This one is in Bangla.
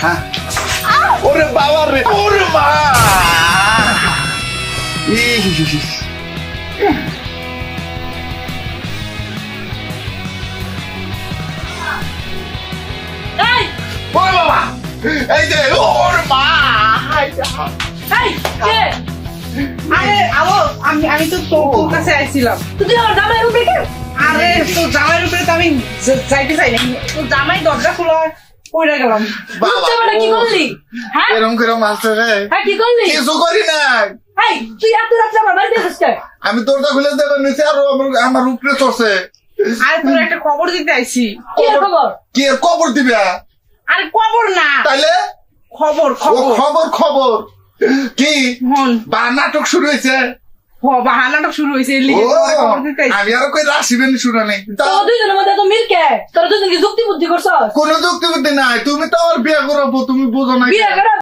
ওরে বাবা রে, ওরে মা। ওরে বাবা, এই যে ওরে মা। আরে আবো আমি তো তোর কাছে আইছিলাম। তুই আমার জামাই রূপে কে? আরে তোর জামাইয়ের উপরে তো আমি যাইতে চাই না। তোর জামাই দরজা খোলা পড়ে গেলাম। তুই মানে কি করলি? হ্যাঁ এরম করে মারছে রে। হ্যাঁ কি করলি? কিছু করি না, এই তুই এত রাত্রে আমার বাড়িতে আসিস কেন? আমি দরজা খুলে দেবে নিচে আর আমার উপরে চড়ছে। আরে তোর একটা খবর দিতে আইছি। কি এর খবর? কি এর কবর দিবে? আরে খবর না, তাইলে খবর ও খবর। খবর খবর কি হন বা নাটক শুরু হয়েছে? বাহানাটা শুরু হয়েছে। এর ও লিগে তোর খবর দিতে আইছি। আমি আর কই রাশিবেন শুনে নেই। তোরা দুইজনের মধ্যে এত মিল কে? তোরা দুইজন কি যুক্তি বুদ্ধি করছস? কোনো যুক্তি বুদ্ধি নাই। তুমি তো আমার বিয়ে করাবো, তুমি বুঝো না। বিয়ে করে